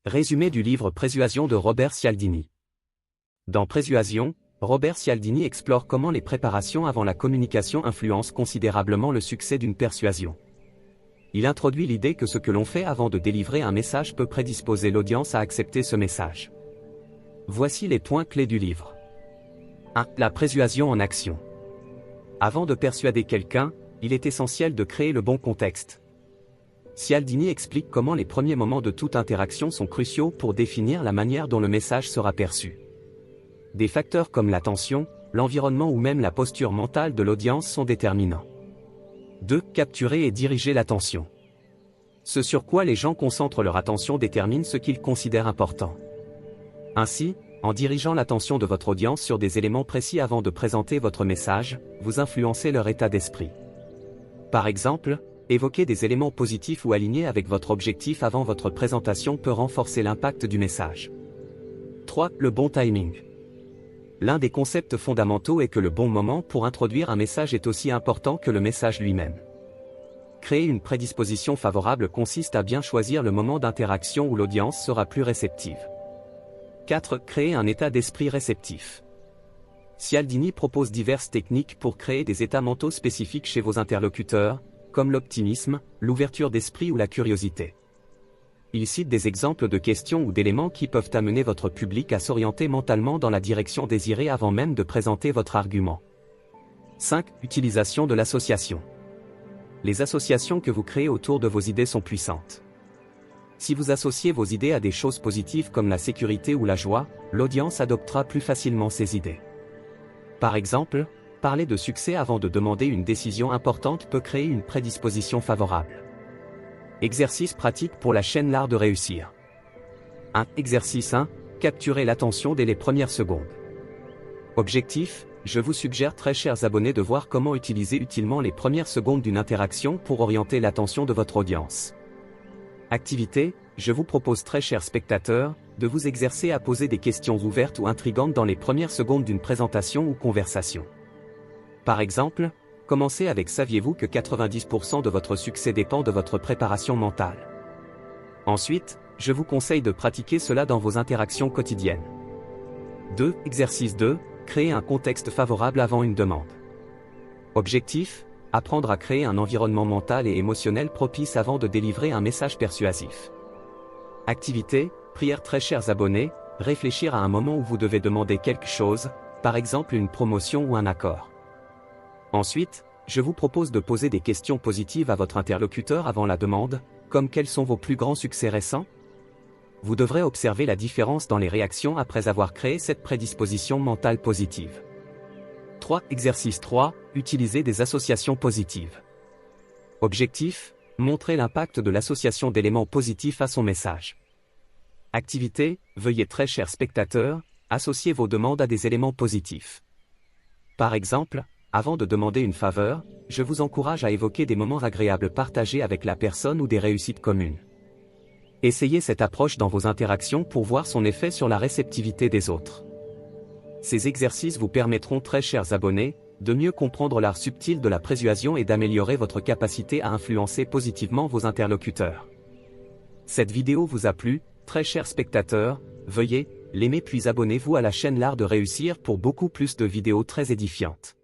Résumé du livre Persuasion de Robert Cialdini. Dans Persuasion, Robert Cialdini explore comment les préparations avant la communication influencent considérablement le succès d'une persuasion. Il introduit l'idée que ce que l'on fait avant de délivrer un message peut prédisposer l'audience à accepter ce message. Voici les points clés du livre. 1. La persuasion en action. Avant de persuader quelqu'un, il est essentiel de créer le bon contexte. Cialdini explique comment les premiers moments de toute interaction sont cruciaux pour définir la manière dont le message sera perçu. Des facteurs comme l'attention, l'environnement ou même la posture mentale de l'audience sont déterminants. 2. Capturer et diriger l'attention. Ce sur quoi les gens concentrent leur attention détermine ce qu'ils considèrent important. Ainsi, en dirigeant l'attention de votre audience sur des éléments précis avant de présenter votre message, vous influencez leur état d'esprit. Par exemple, évoquer des éléments positifs ou alignés avec votre objectif avant votre présentation peut renforcer l'impact du message. 3. Le bon timing. L'un des concepts fondamentaux est que le bon moment pour introduire un message est aussi important que le message lui-même. Créer une prédisposition favorable consiste à bien choisir le moment d'interaction où l'audience sera plus réceptive. 4. Créer un état d'esprit réceptif. Cialdini propose diverses techniques pour créer des états mentaux spécifiques chez vos interlocuteurs, comme l'optimisme, l'ouverture d'esprit ou la curiosité. Il cite des exemples de questions ou d'éléments qui peuvent amener votre public à s'orienter mentalement dans la direction désirée avant même de présenter votre argument. 5. Utilisation de l'association. Les associations que vous créez autour de vos idées sont puissantes. Si vous associez vos idées à des choses positives comme la sécurité ou la joie, l'audience adoptera plus facilement ces idées. Par exemple, parler de succès avant de demander une décision importante peut créer une prédisposition favorable. Exercice pratique pour la chaîne L'Art de réussir. 1. Exercice 1. Capturer l'attention dès les premières secondes. Objectif, je vous suggère très chers abonnés de voir comment utiliser utilement les premières secondes d'une interaction pour orienter l'attention de votre audience. Activité, je vous propose très chers spectateurs, de vous exercer à poser des questions ouvertes ou intrigantes dans les premières secondes d'une présentation ou conversation. Par exemple, commencez avec saviez-vous que 90% de votre succès dépend de votre préparation mentale. Ensuite, je vous conseille de pratiquer cela dans vos interactions quotidiennes. 2. Exercice 2. Créer un contexte favorable avant une demande. Objectif, apprendre à créer un environnement mental et émotionnel propice avant de délivrer un message persuasif. Activité, prière très chers abonnés, réfléchir à un moment où vous devez demander quelque chose, par exemple une promotion ou un accord. Ensuite, je vous propose de poser des questions positives à votre interlocuteur avant la demande, comme quels sont vos plus grands succès récents? Vous devrez observer la différence dans les réactions après avoir créé cette prédisposition mentale positive. 3. Exercice 3. Utiliser des associations positives. Objectif, montrer l'impact de l'association d'éléments positifs à son message. Activité, veuillez très chers spectateurs, associer vos demandes à des éléments positifs. Par exemple, avant de demander une faveur, je vous encourage à évoquer des moments agréables partagés avec la personne ou des réussites communes. Essayez cette approche dans vos interactions pour voir son effet sur la réceptivité des autres. Ces exercices vous permettront très chers abonnés, de mieux comprendre l'art subtil de la persuasion et d'améliorer votre capacité à influencer positivement vos interlocuteurs. Cette vidéo vous a plu, très chers spectateurs, veuillez l'aimer puis abonnez-vous à la chaîne L'Art de réussir pour beaucoup plus de vidéos très édifiantes.